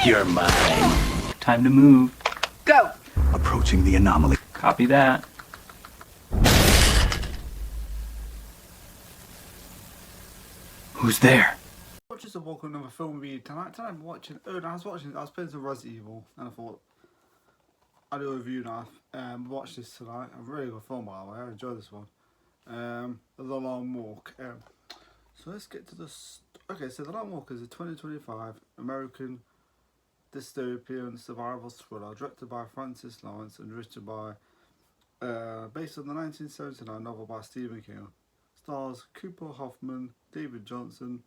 You're mine. Time to move. Go! Approaching the anomaly. Copy that. Who's there? I just walk another film review tonight. Tonight I'm watching. I was playing some Resident Evil, and I thought I'll do a review now. Watch this tonight. A really good film, by the way. I enjoyed this one. The Long Walk. So let's get to this. Okay, so The Long Walk is a 2025 American dystopian survival thriller directed by Francis Lawrence and written by, based on the 1979 novel by Stephen King. Stars Cooper Hoffman, David Johnson,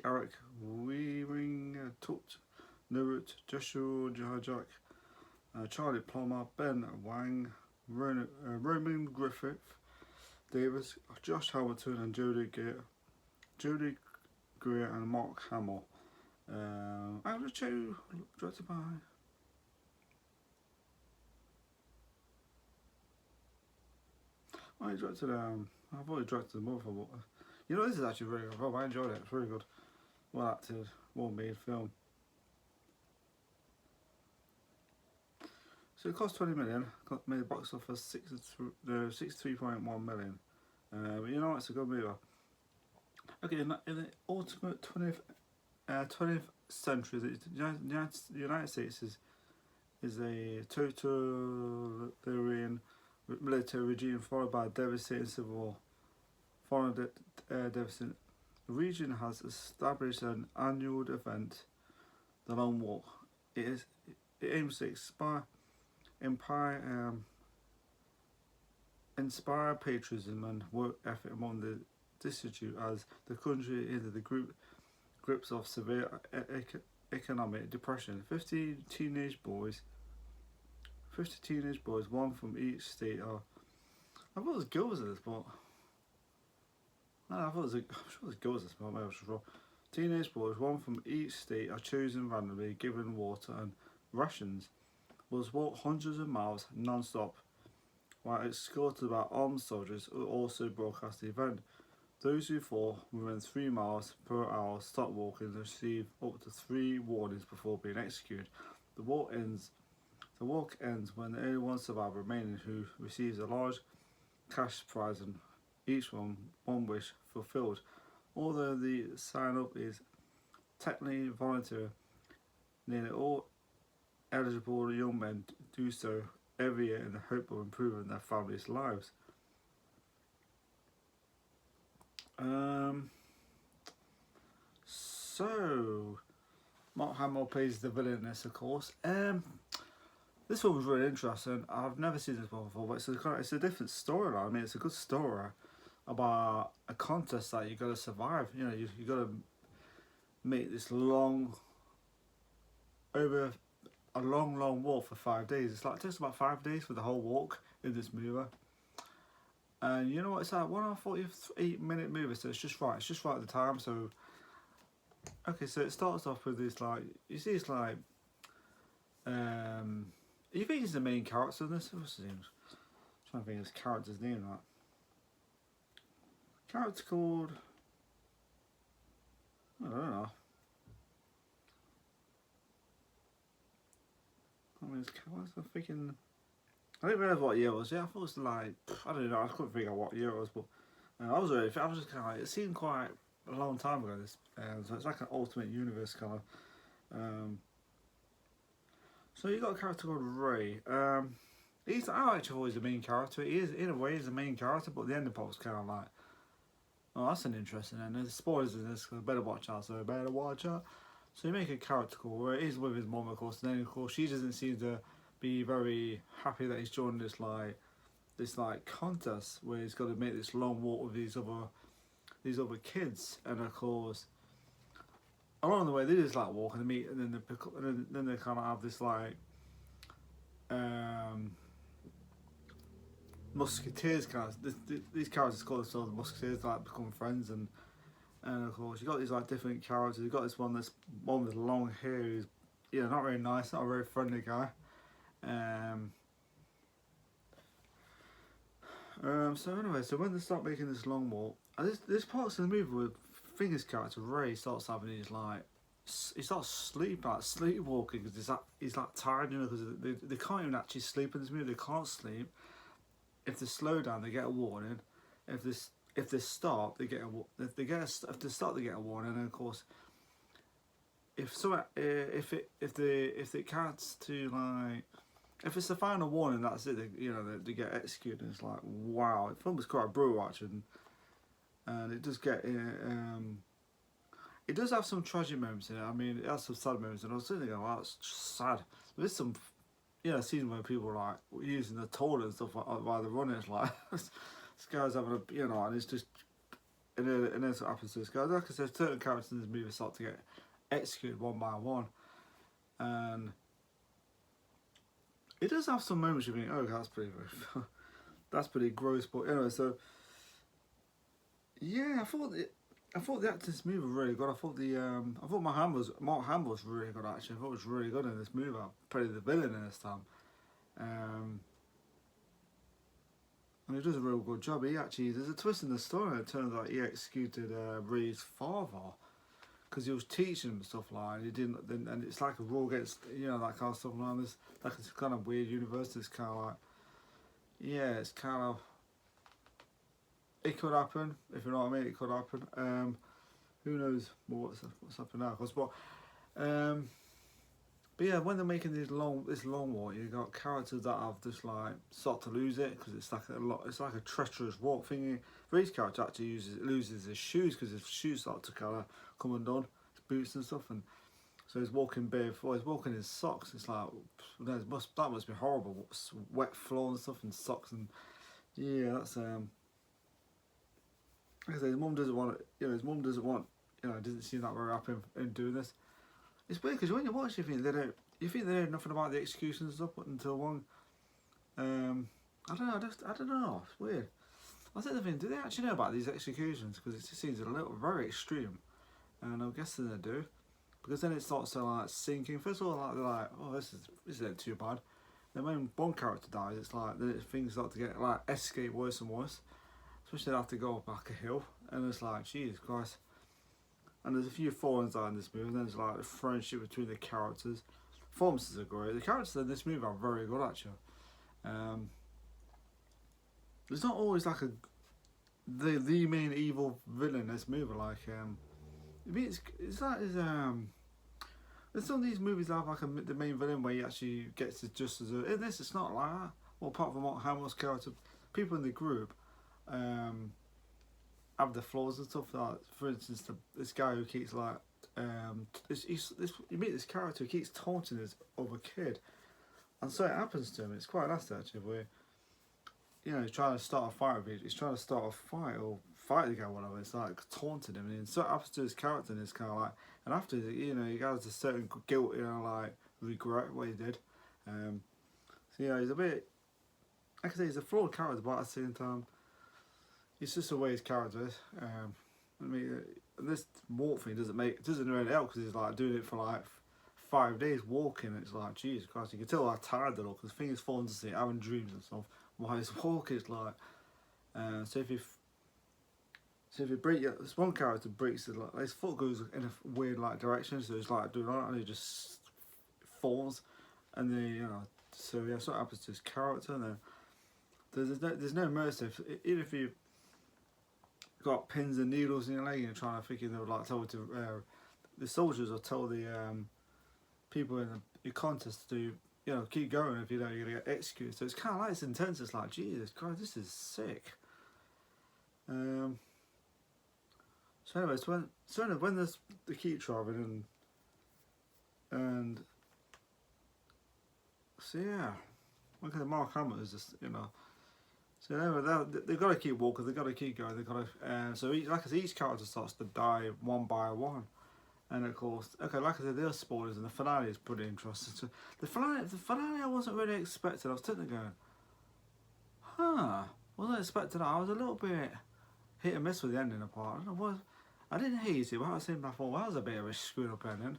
Eric Weaving, Tut Nurut, Joshua Jajak, Charlie Plummer, Ben Wang, Roman Griffith Davis, Josh Hamilton and Jodie Greer and Mark Hamill. Directed by I directed I've already directed the movie, but you know, this is actually a really good film. I enjoyed it. It's really good, well acted, well made film. So it cost 20 million, made a box office 63.1 million. But you know, it's a good movie. Okay, in the ultimate 20th century, the United States is a totalitarian military regime followed by a devastating civil war. Following the devastating, the region has established an annual event, the Long Walk. It aims to inspire patriotism and work ethic among the destitute as the country entered the grips of severe economic depression. 50 teenage boys, one from each state are. I thought it was girls in this, but no, I thought it was I'm sure it was girls in this, but maybe I was wrong. Teenage boys, one from each state, are chosen randomly, given water and rations. Was walk hundreds of miles non-stop, while escorted by armed soldiers who also broadcast the event. Those who fall within 3 miles per hour stop walking and receive up to 3 warnings before being executed. The walk ends when only one survivor remaining, who receives a large cash prize and each one wish fulfilled. Although the sign up is technically voluntary, nearly all eligible young men do so every year in the hope of improving their families' lives. So Mark Hamill plays the villain in this, of course. This one was really interesting. I've never seen this one before, but it's a different storyline. I mean, it's a good story about a contest that you got to survive. You know, you got to make this long walk for 5 days. It's like just about 5 days for the whole walk in this movie. And you know what, it's like 1 hour 48-minute movie, so it's just right at the time. So okay, so it starts off with this, like, you see it's like you think he's the main character in this? What's his name? I'm trying to think of his character's name. That character called, I don't know. I didn't realise what year it was. Yeah, I thought it was like, I don't know. I couldn't figure out what year it was, but I was just kind of like, it seemed quite a long time ago. This, so it's like an alternate universe kind of. So you got a character called Ray. I actually thought he's the main character. He is, in a way, he's the main character, but the end of the was kind of like, oh, that's an interesting end. There's spoilers in this, so better watch out. So you make a character called Ray. He's with his mum, of course, and then of course she doesn't seem to be very happy that he's joined this contest where he's got to make this long walk with these other kids, and of course along the way they just like walk and meet, and then they pick up, and then they kind of have this like musketeers kind of. These characters call themselves musketeers, like become friends, and of course you got these like different characters. You got this one with long hair who's, you know, not very nice, not a very friendly guy. So anyway, so when they start making this long walk, and this parts of the movie where Finger's character Ray starts having these like he starts sleepwalking because he's like tired, you know, because they can't even actually sleep in this movie. They can't sleep. If they slow down, they get a warning. If they stop, they get if they stop, they get a warning. And of course, if it counts to like, if it's the final warning, that's it. They get executed. And it's like, wow, the film was quite brutal actually, and it does get it does have some tragic moments in it. I mean, it has some sad moments, and I was sitting there going, wow, it's just sad. There's some, scenes where people are like using the toilet and stuff while they're running. It's like this guy's having and it's just, and then what happens to this guy. Like I said, certain characters in this movie start to get executed one by one, and it does have some moments you think, oh, that's pretty that's pretty gross. But anyway, so yeah, I thought the acting in this movie was really good. I thought Mark Hamill was really good actually. I thought it was really good in this movie. I played the villain in this time, and he does a real good job. There's a twist in the story. It turns out he executed Ray's father because he was teaching him stuff like he didn't. And it's like a rule against that kind of stuff like this. Like it's kind of weird university. It's kind of like it's kind of. It could happen, if you know what I mean. It could happen. Who knows what's happening now? But yeah, when they're making this long walk, you got characters that have just like start to lose it because it's like a treacherous walk thingy. Ray's character actually loses his shoes because his shoes start to kind of come undone, his boots and stuff, and so he's walking barefoot. He's walking in his socks. It's like that must be horrible, wet floor and stuff and socks, and yeah, that's like I say, his mum doesn't want it. Doesn't seem that very happy in doing this. It's weird because when you watch, you think they know nothing about the executions up until one. I don't know. I don't know. It's weird. I think the thing, do they actually know about these executions? Because it just seems very extreme, and I'm guessing they do, because then it starts to like sinking. First of all, they're like, oh, this isn't too bad. Then when one character dies, it's like things start to get like escalate worse and worse. Especially they have to go back a hill, and it's like, Jesus Christ. And there's a few fallings in this movie, and then there's like a friendship between the characters. Performances are great. The characters in this movie are very good actually. There's not always like the main evil villain in this movie. Like I mean, it's like there's some of these movies that have like the main villain where he actually gets it just as in this. It's not like that. Well, apart from Mark Hamill's character, people in the group have the flaws and stuff. Like, for instance, this guy who keeps like you meet this character who keeps taunting his other kid, and so it happens to him. It's quite nasty actually, where he's trying to start a fight with him. He's trying to start a fight or fight the guy, whatever. It's like taunting him, and so it happens to his character, and it's kind of like, and after he has a certain guilt, like regret what he did. So he's a bit, like I say, he's a flawed character, but at the same time, it's just the way his character is. I mean, this walk thing doesn't really help because he's like doing it for like 5 days walking. It's like, Jesus Christ, you can tell how tired they look because things falling to sleep, having dreams and stuff. While he's walking, it's like, so if you break this one character breaks it, like his foot goes in a weird like direction, so he's like doing that and he just falls, and then so yeah, so what happens to his character, and then there's no mercy. Even if you got pins and needles in your leg and you're trying to think, they would like tell the soldiers or tell the people in the contest to keep going if you're gonna get executed. So it's kind of like it's intense. It's like, Jesus Christ, this is sick. So anyways, when they keep traveling and so yeah, look at Mark Hamill is just So anyway, they've got to keep walking. They've got to keep going. They've got to. So each character starts to die one by one, and of course, okay, like I said, there are spoilers, and the finale is pretty interesting. So the finale, I wasn't really expecting. I was sitting there going, wasn't expecting that. I was a little bit hit and miss with the ending part. I didn't hate it, but I was saying before, that was a bit of a screwed up ending.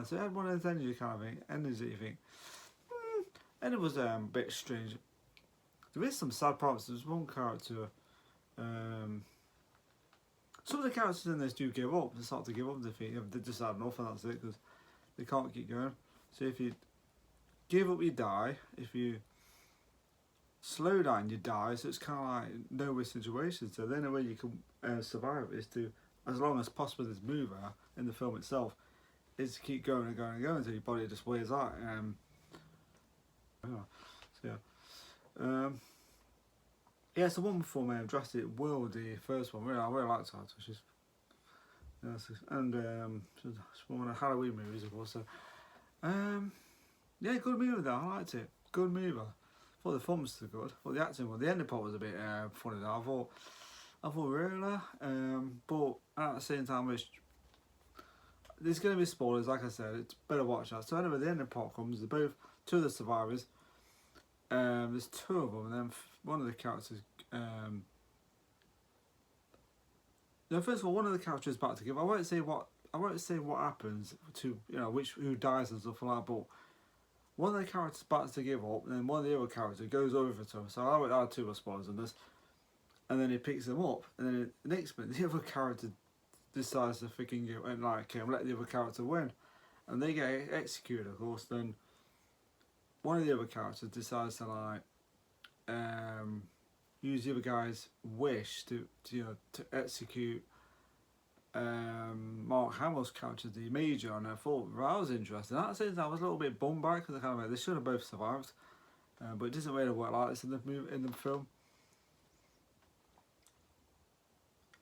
So it had one of those endings that you think, and it was a bit strange. There is some sad parts. There's one character. Some of the characters in this do give up and start to give up defeat. They just had enough and that's it because they can't keep going. So if you give up, you die. If you slow down, you die. So it's kind of like no-win situation. So the only way you can survive is to, as long as possible, this mover in the film itself is to keep going and going and going until your body just wears out. So yeah. Yeah, it's the one from Jurassic World, the first one. I really liked that. She's, and it's one of the Halloween movies, of course. So, yeah, good movie though. I liked it. Good movie. I thought the fun was good. I thought the acting, well, the ending part was a bit funny though. I thought really, but at the same time, there's going to be spoilers. Like I said, it's better watch that. So anyway, the ending part comes. They're both two of the survivors. There's two of them, and then one of the characters. No, first of all, one of the characters is about to give. I won't say what happens to who dies and stuff like that. But one of the characters is about to give up, and then one of the other characters goes over to him. So I had two spoilers on this, and then he picks him up, and then the next minute the other character decides to freaking go and let the other character win, and they get executed. Of course, then one of the other characters decides to use the other guy's wish to execute Mark Hamill's character, the Major, and I thought that was interesting. That says I was a little bit bummed by because they should have both survived, but it doesn't really work like this in the film.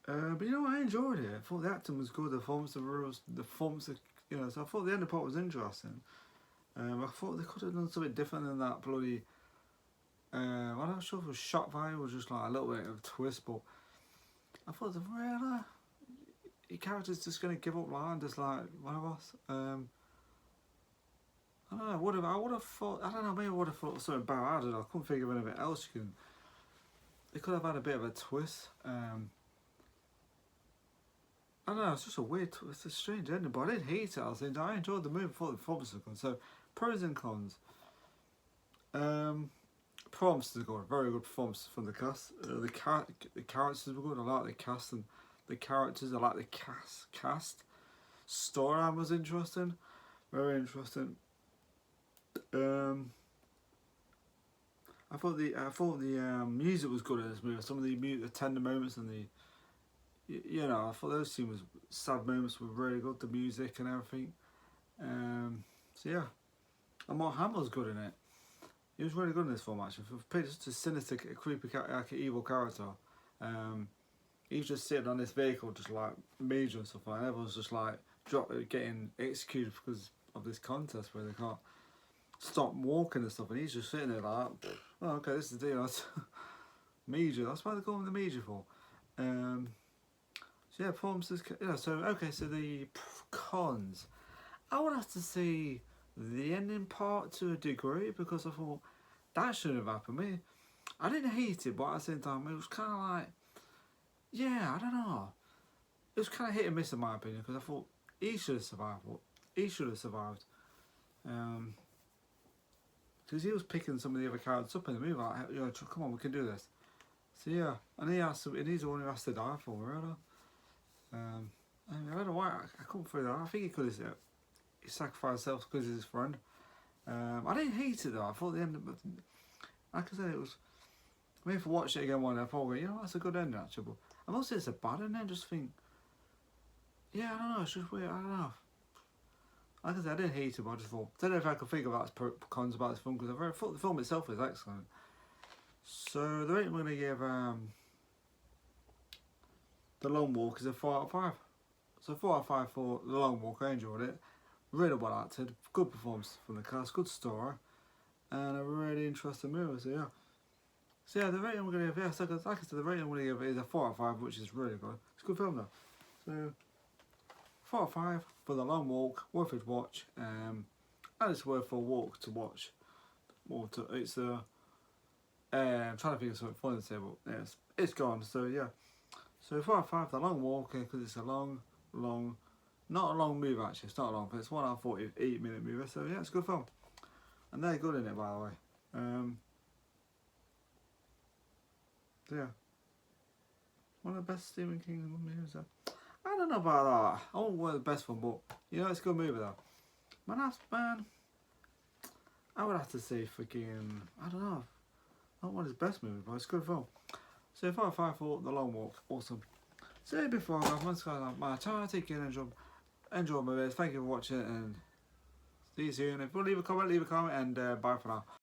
But I enjoyed it. I thought the acting was good, the performance, so I thought the end part was interesting. I thought they could have done something different than that bloody. I'm not sure if it was shock value or just like a little bit of a twist, but I thought the character's just gonna give up and just like one of us. I don't know. I would have thought. I don't know. Maybe I would have thought something better. I don't know. I couldn't think of anything else. They could have had a bit of a twist. I don't know. It's just a weird. It's a strange ending, but I didn't hate it. I enjoyed the movie. Thought the performance was good. So pros and cons. Performance is good, very good performance from the cast. The characters were good. I like the cast and the characters. I like the cast. Storyline was interesting, very interesting. I thought the music was good in this movie. Some of the tender moments and I thought those scenes, sad moments, were really good. The music and everything. So yeah, and Mark Hamill's good in it. He was really good in this film actually. For such a sinister, creepy, evil character, he was just sitting on this vehicle, just like Major and stuff like that. Everyone's just like getting executed because of this contest where they can't stop walking and stuff, and he's just sitting there like, oh, okay, this is the deal. That's Major. That's why they call him the Major for. So yeah, performances. So okay, so the cons. I would have to say the ending part to a degree because I thought that shouldn't have happened. I didn't hate it, but at the same time, it was kind of like, yeah, I don't know. It was kind of hit and miss in my opinion because I thought he should have survived. Because he was picking some of the other characters up in the movie, like, come on, we can do this. So yeah, and he's the one who has to die for, really. I don't know why I couldn't figure that out. I think he could have he sacrificed himself because he's his friend. I didn't hate it though. I thought the end, like I said, it was. Maybe if I watch it again one day, I thought, that's a good ending actually. But I must say it's a bad ending. I just think, yeah, I don't know. It's just weird. I don't know. Like I said, I didn't hate it, but I just thought, I don't know if I could think of cons about this film because I thought the film itself is excellent. So the rating I'm going to give The Long Walk is a 4 out of 5. So 4 out of 5 for The Long Walk. I enjoyed it. Really well acted. Good performance from the cast. Good story. And a really interesting movie. So yeah, the rating I'm going to give, like I said, the rating I'm going to give is a 4 out of 5, which is really good. It's a good film though. So 4 out of 5 for The Long Walk. Worth it watch. And it's worth a walk to watch. It's I'm trying to think of something funny to say, but yeah, it's gone. So yeah. So 4 out of 5, The Long Walk, because it's a long, not a long movie actually, it's not long, but it's 1 hour 48-minute movie, so yeah, it's a good film. And they're good in it, by the way. So yeah. One of the best Stephen King movies. I don't know about that. I won't go the best one, but you know, it's a good movie though. Man, I would have to say fucking, I don't know. Not one of his best movies, but it's a good film. So if I for The Long Walk, awesome. So before I go, once again, my channel, take care and enjoy my videos. Thank you for watching and see you soon. If you want to leave a comment, and bye for now.